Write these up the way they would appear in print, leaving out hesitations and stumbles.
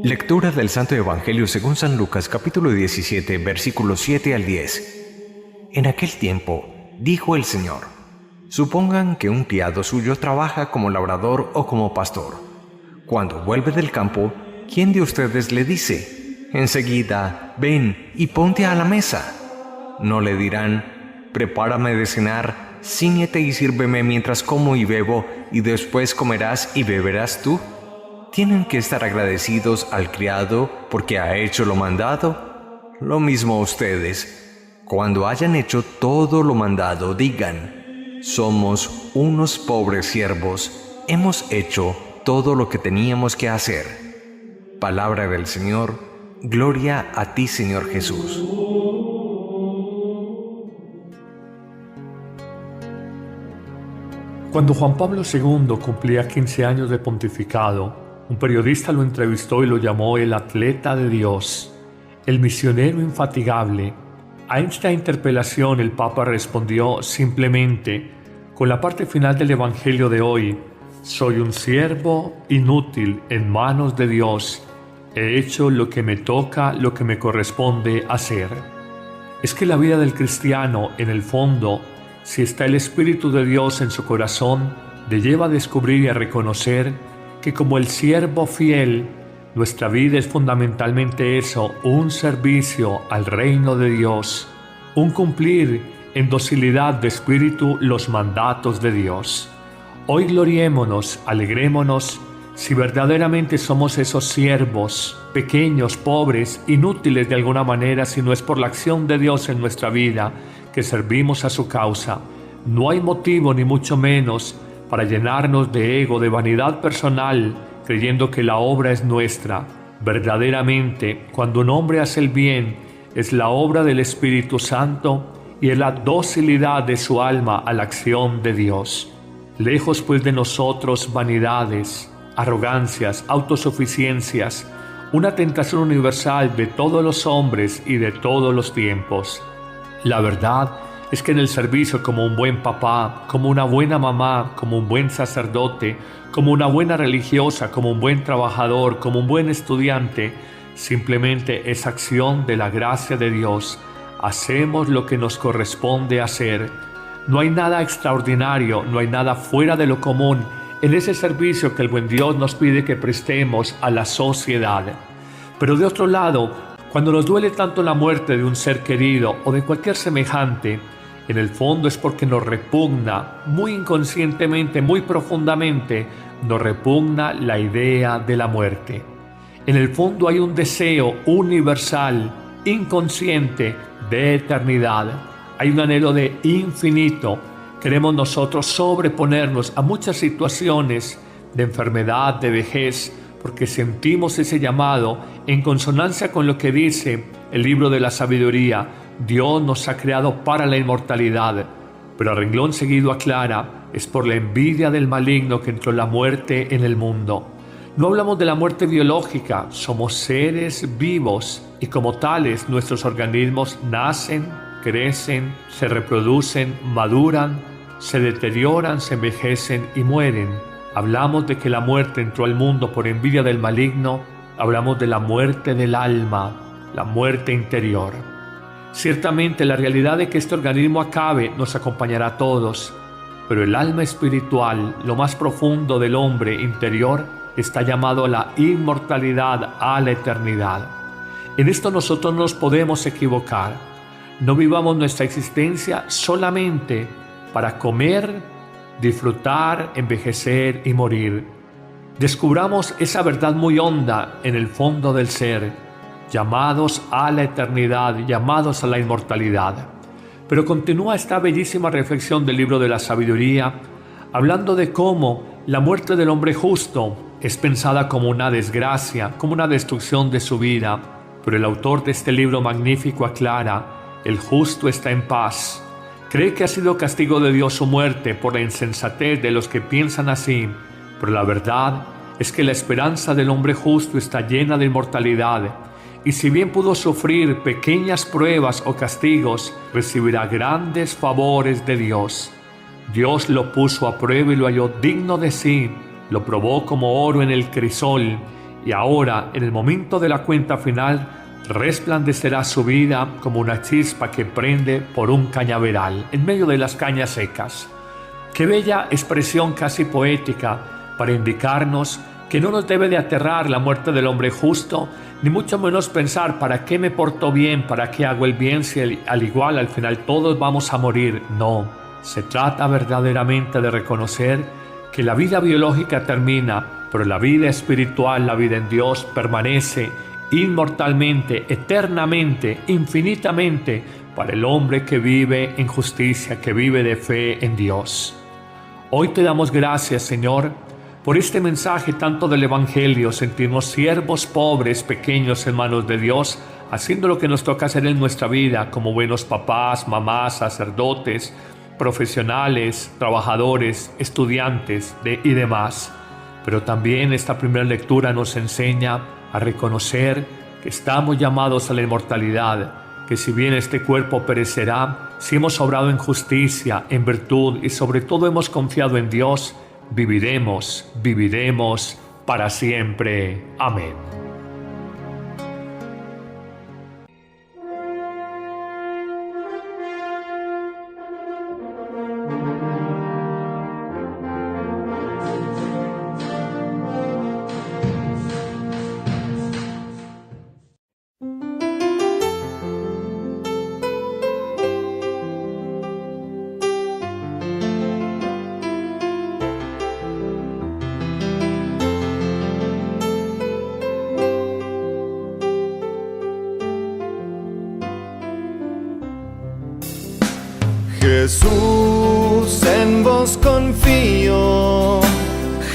Lectura del Santo Evangelio según San Lucas, capítulo 17, versículos 7 al 10. En aquel tiempo, dijo el Señor: Supongan que un criado suyo trabaja como labrador o como pastor. Cuando vuelve del campo, ¿quién de ustedes le dice: enseguida, ven y ponte a la mesa? No le dirán: prepárame de cenar, cíñete y sírveme mientras como y bebo, y después comerás y beberás tú. ¿Tienen que estar agradecidos al criado porque ha hecho lo mandado? Lo mismo ustedes. Cuando hayan hecho todo lo mandado, digan: somos unos pobres siervos, hemos hecho todo lo que teníamos que hacer. Palabra del Señor. Gloria a ti, Señor Jesús. Cuando Juan Pablo II cumplía 15 años de pontificado, un periodista lo entrevistó y lo llamó el atleta de Dios, el misionero infatigable. A esta interpelación el Papa respondió simplemente con la parte final del Evangelio de hoy: soy un siervo inútil en manos de Dios. He hecho lo que me toca, lo que me corresponde hacer. Es que la vida del cristiano, en el fondo, si está el Espíritu de Dios en su corazón, le lleva a descubrir y a reconocer que como el siervo fiel, nuestra vida es fundamentalmente eso: un servicio al reino de Dios, un cumplir en docilidad de espíritu los mandatos de Dios. Hoy gloriémonos, alegrémonos, si verdaderamente somos esos siervos, pequeños, pobres, inútiles de alguna manera, si no es por la acción de Dios en nuestra vida, que servimos a su causa. No hay motivo, ni mucho menos, para llenarnos de ego, de vanidad personal, creyendo que la obra es nuestra. Verdaderamente, cuando un hombre hace el bien, es la obra del Espíritu Santo y es la docilidad de su alma a la acción de Dios. Lejos pues de nosotros vanidades, arrogancias, autosuficiencias, una tentación universal de todos los hombres y de todos los tiempos. La verdad es que en el servicio, como un buen papá, como una buena mamá, como un buen sacerdote, como una buena religiosa, como un buen trabajador, como un buen estudiante, simplemente es acción de la gracia de Dios. Hacemos lo que nos corresponde hacer. No hay nada extraordinario, no hay nada fuera de lo común en ese servicio que el buen Dios nos pide que prestemos a la sociedad. Pero de otro lado, cuando nos duele tanto la muerte de un ser querido o de cualquier semejante, en el fondo es porque nos repugna, muy inconscientemente, muy profundamente, nos repugna la idea de la muerte. En el fondo hay un deseo universal, inconsciente, de eternidad. Hay un anhelo de infinito. Queremos nosotros sobreponernos a muchas situaciones de enfermedad, de vejez, porque sentimos ese llamado en consonancia con lo que dice el libro de la sabiduría. Dios nos ha creado para la inmortalidad, pero a renglón seguido aclara: es por la envidia del maligno que entró la muerte en el mundo. No hablamos de la muerte biológica, somos seres vivos y como tales nuestros organismos nacen, crecen, se reproducen, maduran, se deterioran, se envejecen y mueren. Hablamos de que la muerte entró al mundo por envidia del maligno, hablamos de la muerte del alma, la muerte interior. Ciertamente la realidad de que este organismo acabe nos acompañará a todos, pero el alma espiritual, lo más profundo del hombre interior, está llamado a la inmortalidad, a la eternidad. En esto nosotros nos podemos equivocar. No vivamos nuestra existencia solamente para comer, disfrutar, envejecer y morir. Descubramos esa verdad muy honda en el fondo del ser, llamados a la eternidad, llamados a la inmortalidad. Pero continúa esta bellísima reflexión del libro de la sabiduría, hablando de cómo la muerte del hombre justo es pensada como una desgracia, como una destrucción de su vida. Pero el autor de este libro magnífico aclara: el justo está en paz. Cree que ha sido castigo de Dios su muerte por la insensatez de los que piensan así, pero la verdad es que la esperanza del hombre justo está llena de inmortalidad, y si bien pudo sufrir pequeñas pruebas o castigos, recibirá grandes favores de Dios. Dios lo puso a prueba y lo halló digno de sí, lo probó como oro en el crisol, y ahora, en el momento de la cuenta final, resplandecerá su vida como una chispa que prende por un cañaveral en medio de las cañas secas. Qué bella expresión casi poética para indicarnos que no nos debe de aterrar la muerte del hombre justo, ni mucho menos pensar ¿para qué me porto bien? ¿Para qué hago el bien? Si al igual al final todos vamos a morir. No, se trata verdaderamente de reconocer que la vida biológica termina, pero la vida espiritual, la vida en Dios, permanece inmortalmente, eternamente, infinitamente para el hombre que vive en justicia, que vive de fe en Dios. Hoy te damos gracias, Señor, por este mensaje tanto del Evangelio, sentirnos siervos pobres, pequeños en manos de Dios, haciendo lo que nos toca hacer en nuestra vida como buenos papás, mamás, sacerdotes, profesionales, trabajadores, estudiantes y demás. Pero también esta primera lectura nos enseña a reconocer que estamos llamados a la inmortalidad, que si bien este cuerpo perecerá, si hemos obrado en justicia, en virtud y sobre todo hemos confiado en Dios, viviremos para siempre. Amén. Jesús, en vos confío,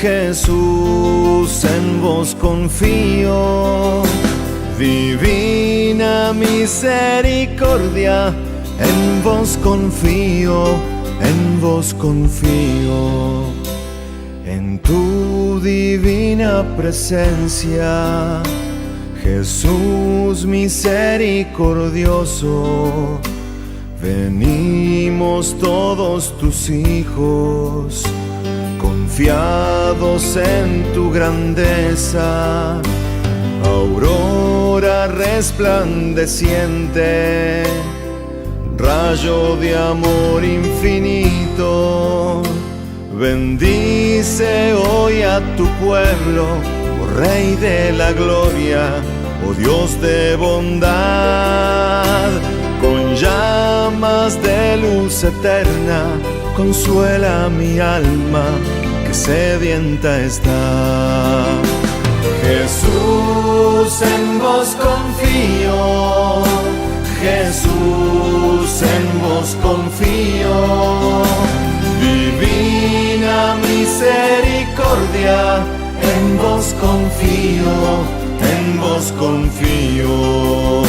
Jesús, en vos confío, divina misericordia, en vos confío, en vos confío, en tu divina presencia, Jesús misericordioso. Venimos todos tus hijos, confiados en tu grandeza, aurora resplandeciente, rayo de amor infinito. Bendice hoy a tu pueblo, oh Rey de la gloria, oh Dios de bondad. Con llamas de luz eterna, consuela mi alma que sedienta está. Jesús, en vos confío, Jesús, en vos confío, divina misericordia, en vos confío, en vos confío.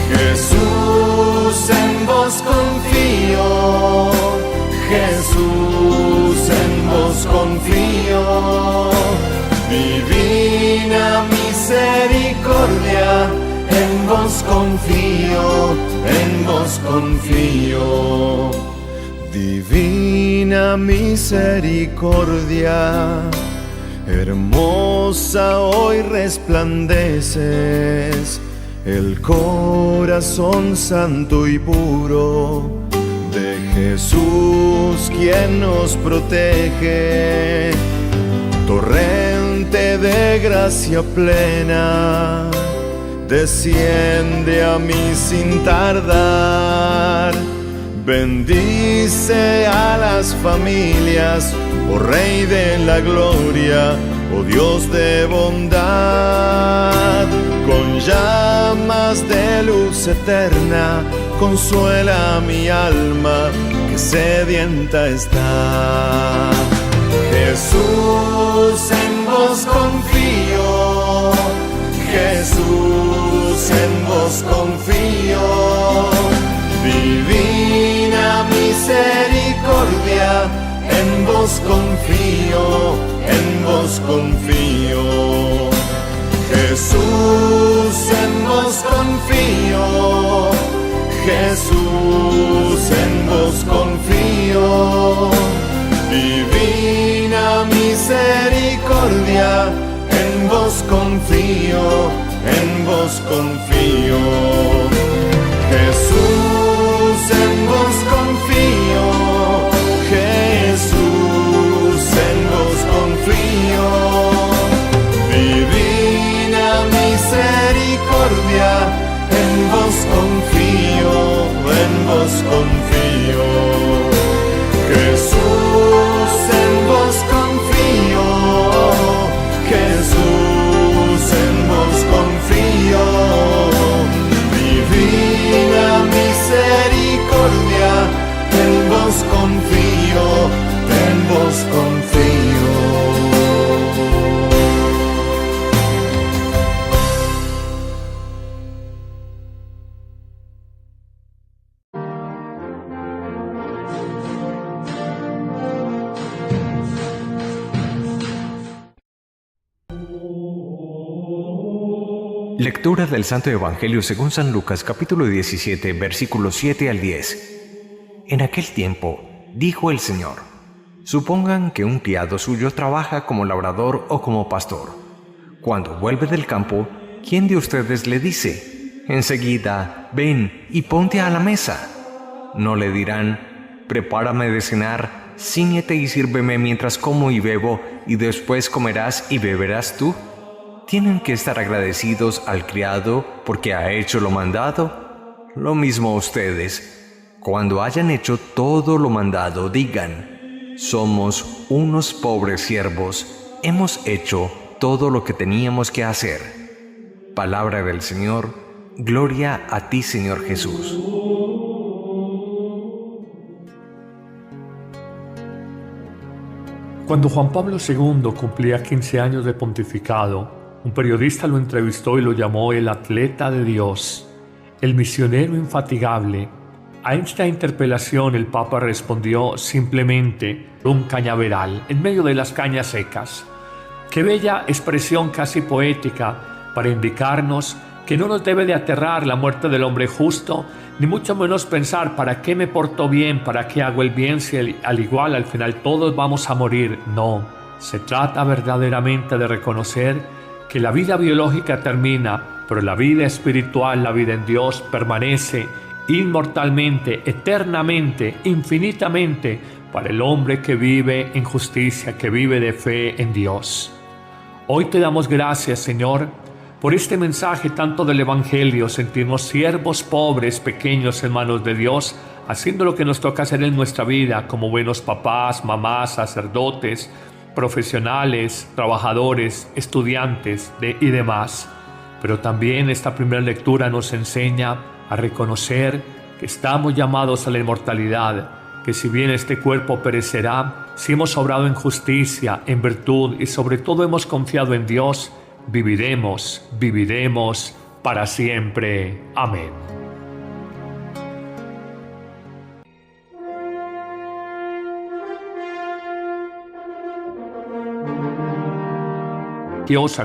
Jesús, en vos confío, Jesús, en vos confío, divina misericordia, en vos confío, en vos confío, divina misericordia, hermosa hoy resplandeces, el corazón santo y puro de Jesús, quien nos protege, torrente de gracia plena, desciende a mí sin tardar. Bendice a las familias, oh Rey de la gloria, oh Dios de bondad. Con llamas de luz eterna, consuela mi alma que sedienta está. Jesús, en vos confío, Jesús, en vos confío, divina misericordia, en vos confío, en vos confío. Jesús, en vos confío, Jesús, en vos confío, divina misericordia, en vos vos confío, en vos confío. Jesús, en vos confío, Jesús, en vos confío. Divina misericordia, en vos confío, en vos confío. Jesús, en vos confío, Jesús, en vos confío. Divina misericordia, en vos confío, en vos confío. Lectura del Santo Evangelio según San Lucas capítulo 17 versículos 7 al 10. En aquel tiempo, dijo el Señor, supongan que un criado suyo trabaja como labrador o como pastor. Cuando vuelve del campo, ¿quién de ustedes le dice, enseguida, ven y ponte a la mesa? No le dirán, prepárame de cenar, cíñete y sírveme mientras como y bebo, y después comerás y beberás tú. ¿Tienen que estar agradecidos al criado porque ha hecho lo mandado? Lo mismo ustedes. Cuando hayan hecho todo lo mandado, digan, somos unos pobres siervos, hemos hecho todo lo que teníamos que hacer. Palabra del Señor, gloria a ti, Señor Jesús. Cuando Juan Pablo II cumplía 15 años de pontificado, un periodista lo entrevistó y lo llamó el atleta de Dios, el misionero infatigable. A esta interpelación el Papa respondió simplemente un cañaveral en medio de las cañas secas. Qué bella expresión casi poética para indicarnos que no nos debe de aterrar la muerte del hombre justo, ni mucho menos pensar ¿para qué me porto bien? ¿Para qué hago el bien? Si al igual al final todos vamos a morir. No, se trata verdaderamente de reconocer que la vida biológica termina, pero la vida espiritual, la vida en Dios, permanece inmortalmente, eternamente, infinitamente para el hombre que vive en justicia, que vive de fe en Dios. Hoy te damos gracias, Señor, por este mensaje tanto del Evangelio, sentirnos siervos pobres, pequeños en manos de Dios, haciendo lo que nos toca hacer en nuestra vida como buenos papás, mamás, sacerdotes, profesionales, trabajadores, estudiantes y demás. Pero también esta primera lectura nos enseña a reconocer que estamos llamados a la inmortalidad, que si bien este cuerpo perecerá, si hemos obrado en justicia, en virtud y sobre todo hemos confiado en Dios, viviremos para siempre. Amén.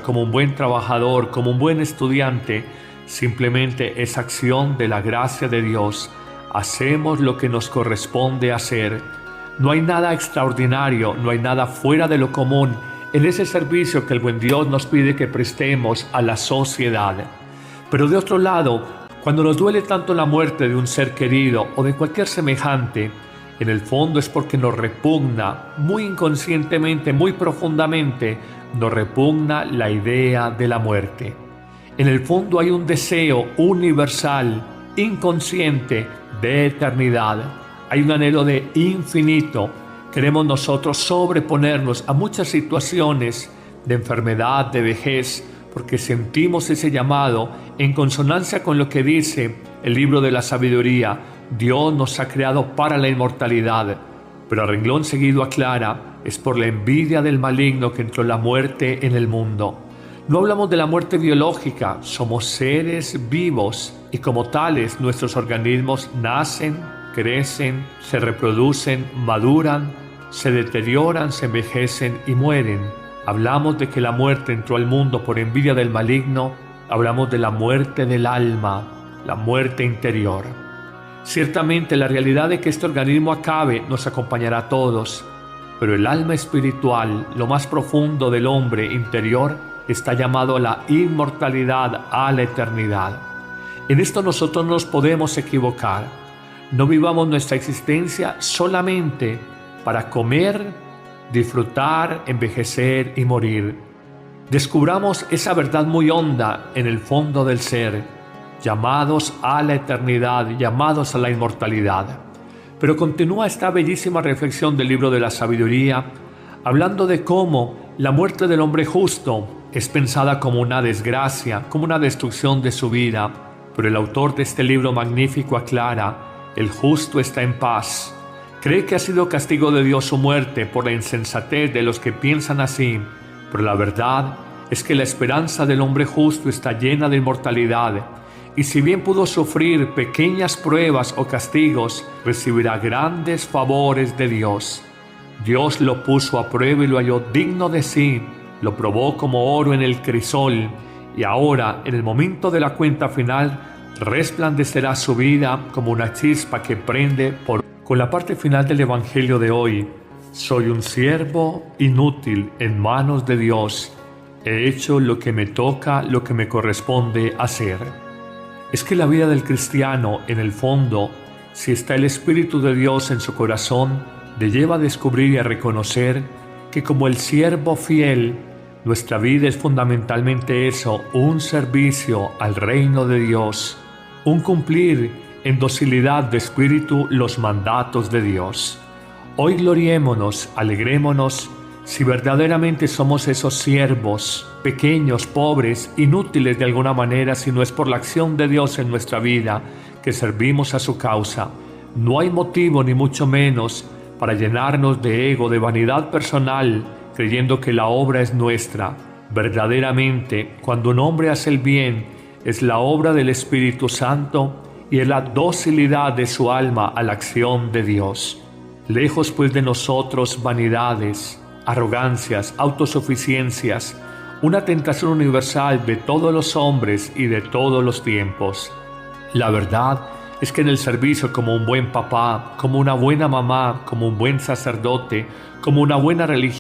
Como un buen trabajador, como un buen estudiante, simplemente es acción de la gracia de Dios. Hacemos lo que nos corresponde hacer. No hay nada extraordinario, no hay nada fuera de lo común en ese servicio que el buen Dios nos pide que prestemos a la sociedad. Pero de otro lado, cuando nos duele tanto la muerte de un ser querido o de cualquier semejante, en el fondo es porque nos repugna, muy inconscientemente, muy profundamente, nos repugna la idea de la muerte. En el fondo hay un deseo universal, inconsciente, de eternidad. Hay un anhelo de infinito. Queremos nosotros sobreponernos a muchas situaciones de enfermedad, de vejez, porque sentimos ese llamado en consonancia con lo que dice el libro de la sabiduría. Dios nos ha creado para la inmortalidad, pero a renglón seguido aclara, es por la envidia del maligno que entró la muerte en el mundo. No hablamos de la muerte biológica, somos seres vivos y como tales nuestros organismos nacen, crecen, se reproducen, maduran, se deterioran, se envejecen y mueren. Hablamos de que la muerte entró al mundo por envidia del maligno, hablamos de la muerte del alma, la muerte interior. Ciertamente la realidad de que este organismo acabe nos acompañará a todos, pero el alma espiritual, lo más profundo del hombre interior, está llamado a la inmortalidad, a la eternidad. En esto nosotros nos podemos equivocar. No vivamos nuestra existencia solamente para comer, disfrutar, envejecer y morir. Descubramos esa verdad muy honda en el fondo del ser, llamados a la eternidad, llamados a la inmortalidad. Pero continúa esta bellísima reflexión del libro de la sabiduría, hablando de cómo la muerte del hombre justo es pensada como una desgracia, como una destrucción de su vida. Pero el autor de este libro magnífico aclara: el justo está en paz. Cree que ha sido castigo de Dios su muerte por la insensatez de los que piensan así, pero la verdad es que la esperanza del hombre justo está llena de inmortalidad, y si bien pudo sufrir pequeñas pruebas o castigos, recibirá grandes favores de Dios. Dios lo puso a prueba y lo halló digno de sí, lo probó como oro en el crisol, y ahora, en el momento de la cuenta final, resplandecerá su vida como una chispa que prende con la parte final del Evangelio de hoy. Soy un siervo inútil en manos de Dios. He hecho lo que me toca, lo que me corresponde hacer. Es que la vida del cristiano, en el fondo, si está el Espíritu de Dios en su corazón, le lleva a descubrir y a reconocer que como el siervo fiel, nuestra vida es fundamentalmente eso, un servicio al reino de Dios, un cumplir en docilidad de espíritu los mandatos de Dios. Hoy gloriémonos, alegrémonos, si verdaderamente somos esos siervos, pequeños, pobres, inútiles de alguna manera, si no es por la acción de Dios en nuestra vida, que servimos a su causa. No hay motivo, ni mucho menos, para llenarnos de ego, de vanidad personal, creyendo que la obra es nuestra. Verdaderamente, cuando un hombre hace el bien, es la obra del Espíritu Santo y es la docilidad de su alma a la acción de Dios. Lejos pues de nosotros vanidades, arrogancias, autosuficiencias, una tentación universal de todos los hombres y de todos los tiempos. La verdad es que en el servicio, como un buen papá, como una buena mamá, como un buen sacerdote, como una buena religión,